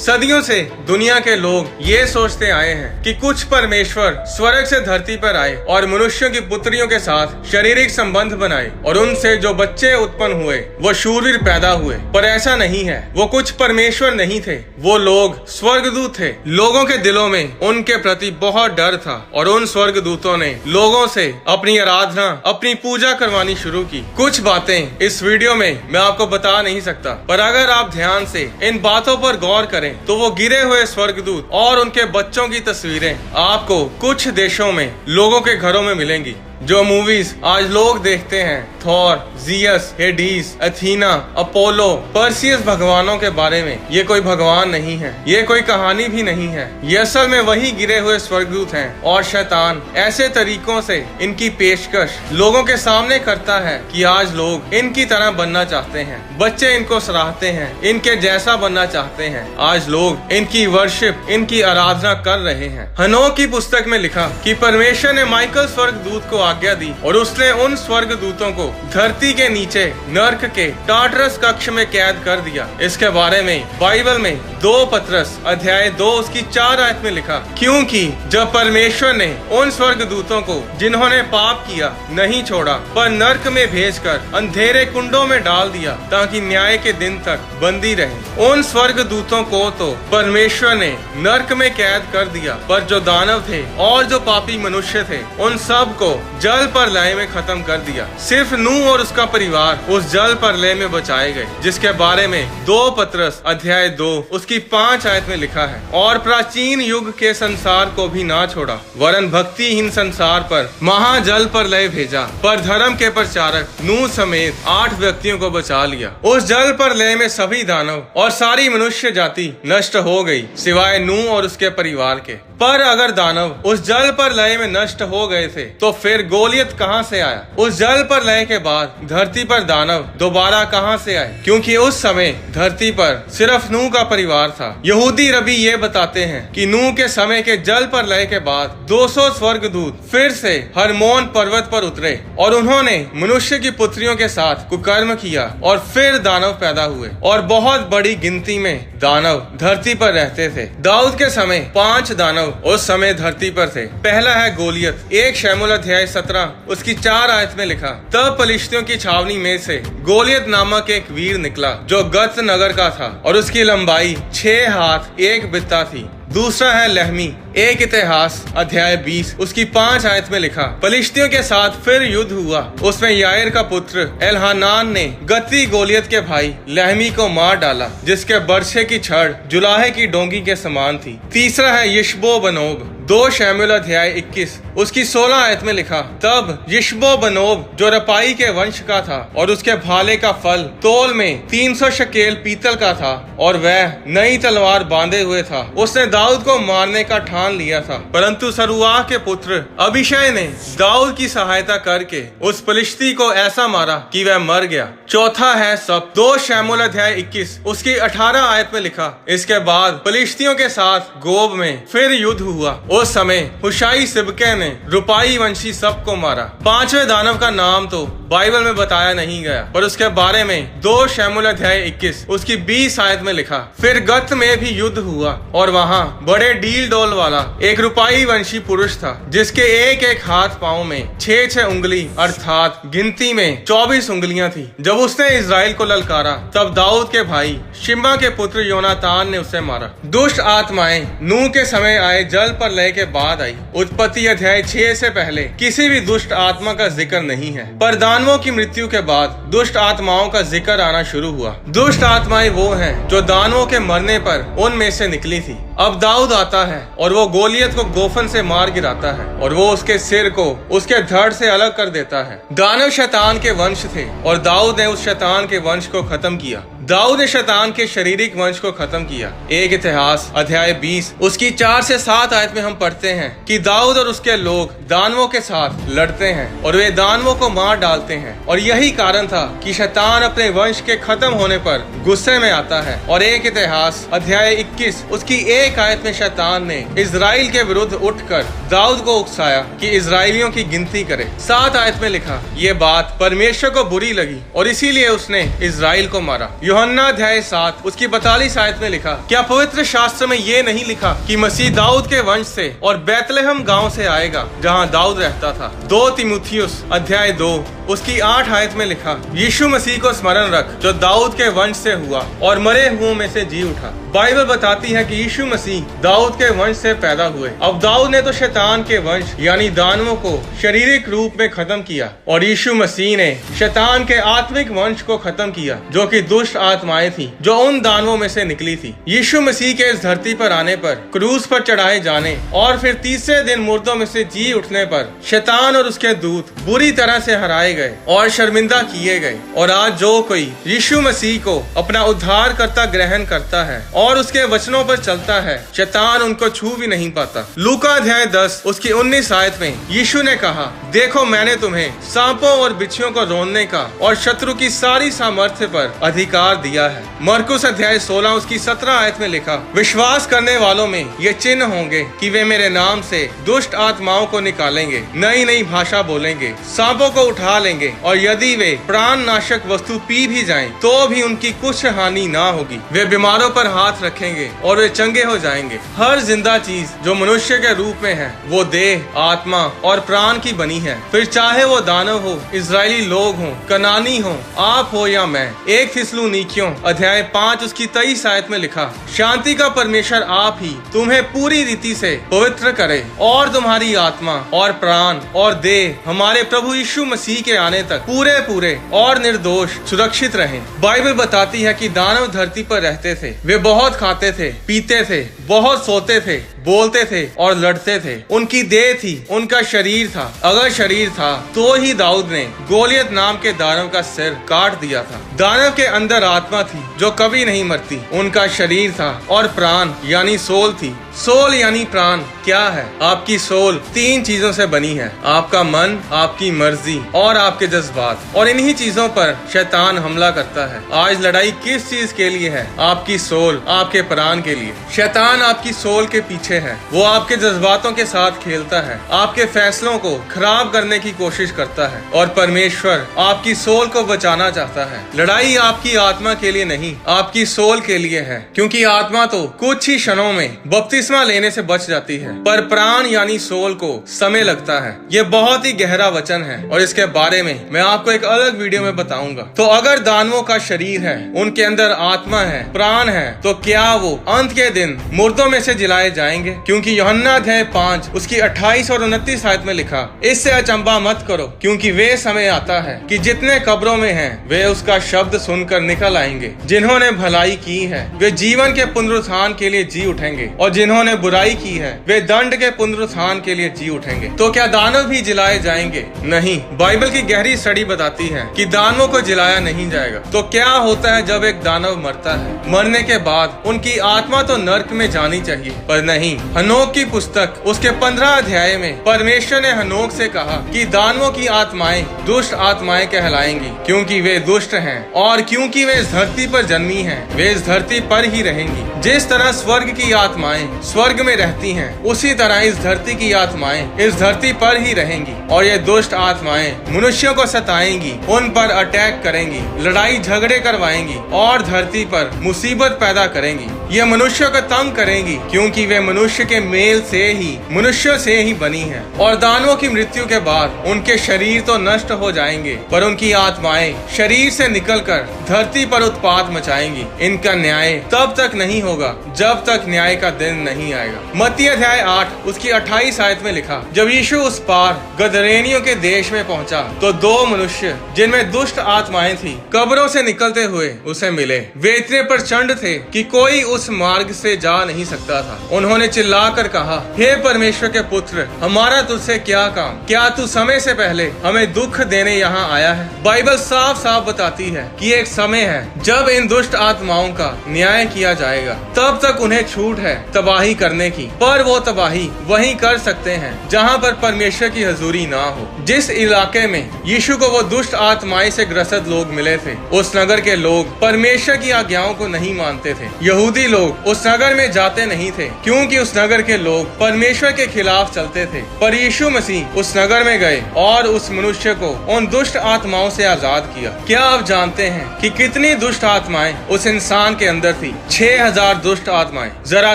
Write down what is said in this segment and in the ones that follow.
सदियों से दुनिया के लोग ये सोचते आए हैं कि कुछ परमेश्वर स्वर्ग से धरती पर आए और मनुष्यों की पुत्रियों के साथ शारीरिक संबंध बनाए और उनसे जो बच्चे उत्पन्न हुए वो शूरवीर पैदा हुए। पर ऐसा नहीं है। वो कुछ परमेश्वर नहीं थे, वो लोग स्वर्गदूत थे। लोगों के दिलों में उनके प्रति बहुत डर था और उन स्वर्गदूतों ने लोगों से अपनी आराधना, अपनी पूजा करवानी शुरू की। कुछ बातें इस वीडियो में मैं आपको बता नहीं सकता, पर अगर आप ध्यान से इन बातों पर गौर करें तो वो गिरे हुए स्वर्गदूत और उनके बच्चों की तस्वीरें आपको कुछ देशों में लोगों के घरों में मिलेंगी। जो मूवीज आज लोग देखते हैं, Thor, Jesus, Hades, Athena, Apollo, Perseus भगवानों के बारे में, ये कोई भगवान नहीं है, ये कोई कहानी भी नहीं है। ये असल में वही गिरे हुए स्वर्गदूत हैं और शैतान ऐसे तरीकों से इनकी पेशकश लोगों के सामने करता है कि आज लोग इनकी तरह बनना चाहते हैं। बच्चे इनको सराहते हैं, इनके जैसा बनना चाहते हैं। आज लोग इनकी वर्शिप, इनकी आराधना कर रहे हैं। हनोक की पुस्तक में लिखा कि परमेश्वर ने माइकल स्वर्गदूत को आज्ञा दी और उसने उन स्वर्गदूतों को धरती के नीचे नर्क के टाटरस कक्ष में कैद कर दिया। इसके बारे में बाइबल में 2 पतरस अध्याय 2 उसकी 4 आयत में लिखा, क्योंकि जब परमेश्वर ने उन स्वर्गदूतों को जिन्होंने पाप किया नहीं छोड़ा पर नर्क में भेजकर अंधेरे कुंडों में डाल दिया ताकि न्याय के दिन तक बंदी रहे। उन स्वर्गदूतों को तो परमेश्वर ने नर्क में कैद कर दिया, पर जो दानव थे और जो पापी मनुष्य थे उन सब को जल प्रलय में खत्म कर दिया। सिर्फ नूह और उसका परिवार उस जल प्रलय में बचाए गए, जिसके बारे में 2 पतरस अध्याय 2 उसकी 5 आयत में लिखा है। और प्राचीन युग के संसार को भी ना छोड़ा, वरन भक्तिहीन संसार पर महाजल प्रलय भेजा, पर धर्म के प्रचारक नूह समेत 8 व्यक्तियों को बचा लिया। उस जल प्रलय में सभी दानव और सारी मनुष्य जाति नष्ट हो गई सिवाय नूह और उसके परिवार के। पर अगर दानव उस जल प्रलय में नष्ट हो गए थे तो फिर गोलियत कहां से आया? उस जल प्रलय के बाद धरती पर दानव दोबारा कहां से आए? क्योंकि उस समय धरती पर सिर्फ नूह का परिवार था। यहूदी रबी ये बताते हैं कि नूह के समय के जल प्रलय के बाद 200 स्वर्गदूत फिर से हरमोन पर्वत पर उतरे और उन्होंने मनुष्य की पुत्रियों के साथ कुकर्म किया और फिर दानव पैदा हुए और बहुत बड़ी गिनती में दानव धरती पर रहते थे। दाऊद के समय 5 दानव उस समय धरती पर थे। पहला है गोलियत। 1 शमूएल अध्याय 17 उसकी 4 आयत में लिखा, तब फलिश्तियों की छावनी में से गोलियत नामक एक वीर निकला जो गत नगर का था और उसकी लंबाई 6 हाथ 1 बित्ता थी। दूसरा है लहमी। 1 इतिहास अध्याय 20 उसकी 5 आयत में लिखा, फलिश्तियों के साथ फिर युद्ध हुआ। उसमें यायर का पुत्र एलहानान ने गती गोलियत के भाई लहमी को मार डाला, जिसके बरछे की छड़ जुलाहे की डोंगी के समान थी। तीसरा है यिशबो बनोब। 2 शमूएल अध्याय 21 उसकी 16 आयत में लिखा, तब यिशबो बनोब जो रपाई के वंश का था और उसके भाले का फल तोल में 300 शकेल पीतल का था और वह नई तलवार बांधे हुए था। उसने दाऊद को मारने का ठान लिया था, परंतु सरुआह के पुत्र अबीशै ने दाऊद की सहायता करके उस फलिश्ती को ऐसा मारा कि वह मर गया। चौथा है सब। 2 शमूएल अध्याय 21 उसकी 18 आयत में लिखा, इसके बाद फलिश्तियों के साथ गोब में फिर युद्ध हुआ। उस समय हुशाई सिबके ने रुपाई वंशी सबको मारा। 5वें दानव का नाम तो बाइबल में बताया नहीं गया, पर उसके बारे में 2 शमूएल अध्याय 21 उसकी 20 आयत में लिखा, फिर गत में भी युद्ध हुआ और वहाँ बड़े डील डोल वाला एक रुपाई वंशी पुरुष था, जिसके एक हाथ पांव में 6 उंगली अर्थात गिनती में 24 उंगलियां थी। जब उसने इजराइल को ललकारा तब दाऊद के भाई शिम्मा के पुत्र योनातान ने उसे मारा। दुष्ट आत्माएं नूह के समय आए जल प्रलय के बाद आई। उत्पत्ति अध्याय 6 से पहले किसी भी दुष्ट आत्मा का जिक्र नहीं है, पर दानवों की मृत्यु के बाद दुष्ट आत्माओं का जिक्र आना शुरू हुआ। दुष्ट आत्माएं वो हैं जो दानवों के मरने पर उनमें से निकली थी। अब दाऊद आता है और वो गोलियत को गोफन से मार गिराता है और वो उसके सिर को उसके धड़ से अलग कर देता है। दानव शैतान के वंश थे और दाऊद ने उस शैतान के वंश को खत्म किया। दाऊद ने शैतान के शारीरिक वंश को खत्म किया। 1 इतिहास अध्याय 20 उसकी 4 से 7 आयत में हम पढ़ते हैं कि दाऊद और उसके लोग दानवों के साथ लड़ते हैं और वे दानवों को मार डालते हैं, और यही कारण था कि शैतान अपने वंश के खत्म होने पर गुस्से में आता है। और 1 इतिहास अध्याय 21 उसकी 1 आयत में शैतान ने इजराइल के विरुद्ध उठकर दाऊद को उकसाया कि इजराइलियों की गिनती करे। 7 आयत में लिखा, ये बात परमेश्वर को बुरी लगी और इसीलिए उसने इजराइल को मारा। यूहन्ना अध्याय 7 उसकी 42 आयत में लिखा, क्या पवित्र शास्त्र में ये नहीं लिखा कि मसीह दाऊद के वंश से और बैतलहम गांव से आएगा जहां दाऊद रहता था। 2 तीमुथियुस अध्याय 2 उसकी 8 आयत में लिखा, यीशु मसीह को स्मरण रख जो दाऊद के वंश से हुआ और मरे हुओं में से जी उठा। बाइबल बताती है कि यीशु मसीह दाऊद के वंश से पैदा हुए। अब दाऊद ने तो शैतान के वंश यानी दानवों को शारीरिक रूप में खत्म किया और यीशु मसीह ने शैतान के आत्मिक वंश को खत्म किया जो कि दुष्ट आत्माएं थी जो उन दानवों में से निकली थी। यीशु मसीह के इस धरती पर आने पर, क्रूस पर चढ़ाए जाने और फिर तीसरे दिन मुर्दों में से जी उठने पर शैतान और उसके दूत बुरी तरह से हराए गए और शर्मिंदा किए गए। और आज जो कोई यीशु मसीह को अपना उद्धारकर्ता ग्रहण करता है और उसके वचनों पर चलता है, शैतान उनको छू भी नहीं पाता। लूका अध्याय 10 उसकी 19 आयत में यीशु ने कहा, देखो मैंने तुम्हें सांपों और बिच्छुओं को रोनने का और शत्रु की सारी सामर्थ्य पर अधिकार दिया है। मरकुस अध्याय 16 उसकी 17 आयत में लिखा, विश्वास करने वालों में ये चिन्ह होंगे कि वे मेरे नाम से दुष्ट आत्माओं को निकालेंगे, नई नई भाषा बोलेंगे, सांपों को उठा लेंगे और यदि वे प्राण नाशक वस्तु पी भी जाएं तो भी उनकी कुछ हानि ना होगी। वे बीमारों पर हाथ रखेंगे और वे चंगे हो जाएंगे। हर जिंदा चीज जो मनुष्य के रूप में है वो देह, आत्मा और प्राण की बनी है, फिर चाहे वो दानव हो, इजरायली लोग हो, कनानी हो, आप हो या मैं। 1 थिस्सलुनीकियों अध्याय 5 उसकी 23 आयत में लिखा, शांति का परमेश्वर आप ही तुम्हें पूरी रीति से पवित्र करे और तुम्हारी आत्मा और प्राण और देह हमारे प्रभु यीशु मसीह के आने तक पूरे पूरे और निर्दोष सुरक्षित रहें। बाइबल बताती है कि दानव धरती पर रहते थे, वे बहुत खाते थे, पीते थे, बहुत सोते थे, बोलते थे और लड़ते थे। उनकी देह थी, उनका शरीर था। अगर शरीर था तो ही दाऊद ने गोलियत नाम के दानव का सिर काट दिया था। दानव के अंदर आत्मा थी जो कभी नहीं मरती, उनका शरीर था और प्राण यानी सोल थी। सोल यानी प्राण क्या है? आपकी सोल 3 चीजों से बनी है, आपका मन, आपकी मर्जी और आपके जज्बात, और इन्हीं चीजों पर शैतान हमला करता है। आज लड़ाई किस चीज के लिए है? आपकी सोल, आपके प्राण के लिए। शैतान आपकी सोल के पीछे है, वो आपके जज्बातों के साथ खेलता है, आपके फैसलों को खराब करने की कोशिश करता है और परमेश्वर आपकी सोल को बचाना चाहता है। लड़ाई आपकी आत्मा के लिए नहीं, आपकी सोल के लिए है, क्योंकि आत्मा तो कुछ ही क्षणों में बपतिस्मा लेने से बच जाती है, पर प्राण यानी सोल को समय लगता है। ये बहुत ही गहरा वचन है और इसके बारे में मैं आपको एक अलग वीडियो में बताऊंगा। तो अगर दानवों का शरीर है, उनके अंदर आत्मा है, प्राण है, तो क्या वो अंत के दिन मुर्दों में से जिलाए जाएंगे? क्योंकि यूहन्ना अध्याय 5 उसकी 28 और 29 आयत में लिखा, इससे अचंभा मत करो, क्योंकि वे समय आता है कि जितने कब्रों में हैं वे उसका शब्द सुनकर निकल आएंगे। जिन्होंने भलाई की है वे जीवन के पुनरुत्थान के लिए जी उठेंगे और जिन्होंने बुराई की है वे दंड के पुनरुत्थान के लिए जी उठेंगे। तो क्या दानव भी जिलाए जाएंगे? नहीं। बाइबल की गहरी स्टडी बताती है कि दानवों को जिलाया नहीं जाएगा। तो क्या होता है जब एक दानव मरता है? मरने के बाद उनकी आत्मा तो नर्क में जानी चाहिए, पर नहीं। हनोक की पुस्तक उसके 15 अध्याय में परमेश्वर ने हनोक से कहा कि दानवों की आत्माएं दुष्ट आत्माएं कहलाएंगी, क्योंकि वे दुष्ट हैं और क्योंकि वे इस धरती पर जन्मी हैं, वे इस धरती पर ही रहेंगी। जिस तरह स्वर्ग की आत्माएं स्वर्ग में रहती हैं, उसी तरह इस धरती की आत्माएं इस धरती पर ही रहेंगी और ये दुष्ट आत्माएं मनुष्यों को सताएंगी, उन पर अटैक करेंगी, लड़ाई झगड़े करवाएंगी और धरती पर मुसीबत पैदा करेंगी। ये मनुष्यों को तंग करेंगी, क्योंकि वे मनुष्य के मेल से ही, मनुष्यों से ही बनी है। और दानवों की मृत्यु के बाद उनके शरीर तो नष्ट हो जाएंगे, पर उनकी आत्माएं शरीर से निकलकर धरती पर उत्पात मचाएंगी। इनका न्याय तब तक नहीं होगा जब तक न्याय का दिन नहीं आएगा। मत्ती अध्याय 8 उसकी 28 आयत में लिखा, जब यीशु उस पार गदरेनियों के देश में पहुंचा तो 2 मनुष्य जिनमें दुष्ट आत्माएं थी कब्रों से निकलते हुए उसे मिले। वे इतने प्रचंड थे कि कोई उस मार्ग से जा नहीं सकता था। उन्होंने चिल्लाकर कहा, हे परमेश्वर के पुत्र, हमारा तुझसे क्या काम? क्या तू समय से पहले हमें दुख देने यहाँ आया है? बाइबल साफ साफ बताती है कि एक समय है जब इन दुष्ट आत्माओं का न्याय किया जाएगा। तब तक उन्हें छूट है तबाही करने की, पर वो तबाही वहीं कर सकते हैं जहाँ पर परमेश्वर की हजूरी ना हो। जिस इलाके में यीशु को वो दुष्ट आत्माएं से ग्रसित लोग मिले थे, उस नगर के लोग परमेश्वर की आज्ञाओं को नहीं मानते थे। यहूदी लोग उस नगर में जाते नहीं थे क्योंकि उस नगर के लोग परमेश्वर के खिलाफ चलते थे। पर यीशु मसीह उस नगर में गए और उस मनुष्य को उन दुष्ट आत्माओं से आजाद किया। क्या आप जानते हैं कि कितनी दुष्ट आत्माएं उस इंसान के अंदर थी? 6000 दुष्ट आत्माएं। जरा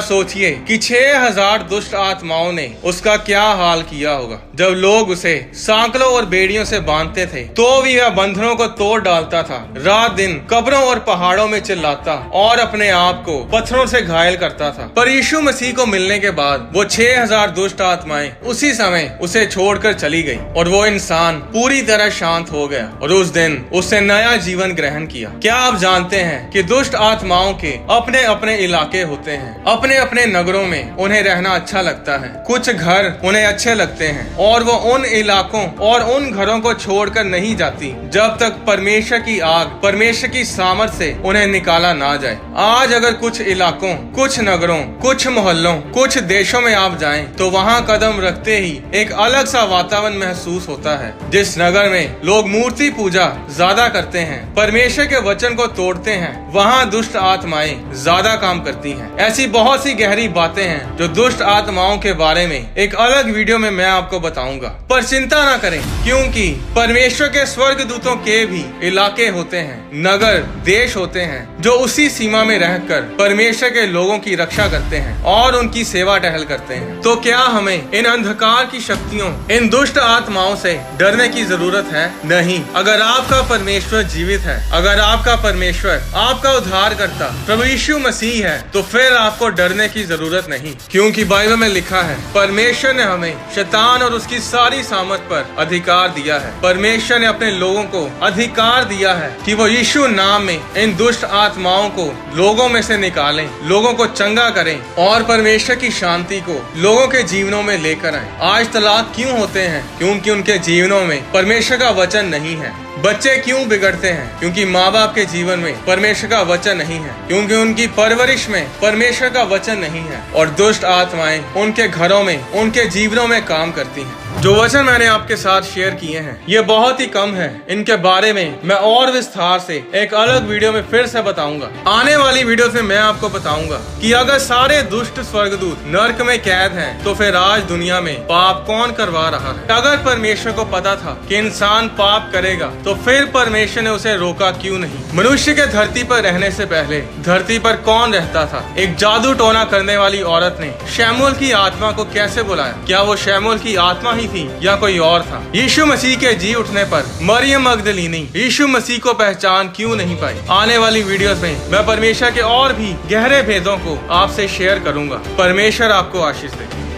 सोचिए कि 6000 दुष्ट आत्माओं ने उसका क्या हाल किया होगा। जब लोग उसे सांकलों और बेड़ियों से बांधते थे तो भी वह बंधनों को तोड़ डालता था। रात दिन कब्रों और पहाड़ों में चिल्लाता और अपने आप को पत्थरों से घायल करता था। पर यीशु मसीह को मिलने के बाद वो 6000 दुष्ट आत्माएं उसी समय उसे छोड़कर चली गई और वो इंसान पूरी तरह शांत हो गया और उस दिन उसने नया जीवन ग्रहण किया। क्या आप जानते हैं कि दुष्ट आत्माओं के अपने अपने इलाके होते हैं, अपने अपने नगरों में उन्हें रहना अच्छा लगता है। कुछ घर उन्हें अच्छे लगते हैं और वो उन इलाकों और उन घरों को छोड़कर नहीं जाती जब तक परमेश्वर की आग, परमेश्वर की सामर्थ से उन्हें निकाला ना जाए। आज अगर कुछ इलाकों, कुछ नगरों, कुछ मोहल्लों, कुछ देशों में आप जाएं तो वहाँ कदम रखते ही एक अलग सा वातावरण महसूस होता है। जिस नगर में लोग मूर्ति पूजा ज्यादा करते हैं, परमेश्वर के वचन को तोड़ते हैं, वहाँ दुष्ट आत्माएं ज्यादा काम करती हैं। ऐसी बहुत सी गहरी बातें हैं जो दुष्ट आत्माओं के बारे में एक अलग वीडियो में मैं आपको बताऊंगा। पर चिंता ना करें क्योंकि परमेश्वर के स्वर्ग दूतों के भी इलाके होते हैं, नगर, देश होते हैं जो उसी सीमा में रहकर परमेश्वर के लोगों की रक्षा करते हैं और उनकी सेवा टहल करते हैं। तो क्या हमें इन अंधकार की शक्तियों, इन दुष्ट आत्माओं से डरने की जरूरत है? नहीं। अगर आपका परमेश्वर जीवित है, अगर आपका परमेश्वर आपका उद्धार करता प्रभु यीशु मसीह है, तो फिर आपको डरने की जरूरत नहीं, क्योंकि बाइबल में लिखा है परमेश्वर ने हमें शैतान और उसकी सारी सामर्थ पर अधिकार दिया है। परमेश्वर ने अपने लोगों को अधिकार दिया है कि वो यीशु नाम में इन दुष्ट आत्माओं को लोगों में से निकालें, लोगों को चंगा करें और परमेश्वर की शांति को लोगों के जीवनों में लेकर आए। आज तलाक क्यों होते हैं? क्योंकि उनके जीवनों में परमेश्वर का वचन नहीं है। बच्चे क्यों बिगड़ते हैं? क्योंकि माँ बाप के जीवन में परमेश्वर का वचन नहीं है, क्योंकि उनकी परवरिश में परमेश्वर का वचन नहीं है और दुष्ट आत्माएं उनके घरों में, उनके जीवनों में काम करती हैं। जो वचन मैंने आपके साथ शेयर किए हैं ये बहुत ही कम है। इनके बारे में मैं और विस्तार से एक अलग वीडियो में फिर से बताऊंगा। आने वाली वीडियो से मैं आपको बताऊंगा कि अगर सारे दुष्ट स्वर्गदूत नर्क में कैद हैं, तो फिर आज दुनिया में पाप कौन करवा रहा है? अगर परमेश्वर को पता था कि इंसान पाप करेगा तो फिर परमेश्वर ने उसे रोका क्यों नहीं? मनुष्य के धरती पर रहने से पहले धरती पर कौन रहता था? एक जादू टोना करने वाली औरत ने शमूएल की आत्मा को कैसे बुलाया? क्या वो शमूएल की आत्मा ही थी या कोई और था? यीशु मसीह के जी उठने पर मरियम मगदलीनी यीशु मसीह को पहचान क्यों नहीं पाई? आने वाली वीडियोस में मैं परमेश्वर के और भी गहरे भेदों को आपसे शेयर करूंगा। परमेश्वर आपको आशीष दे।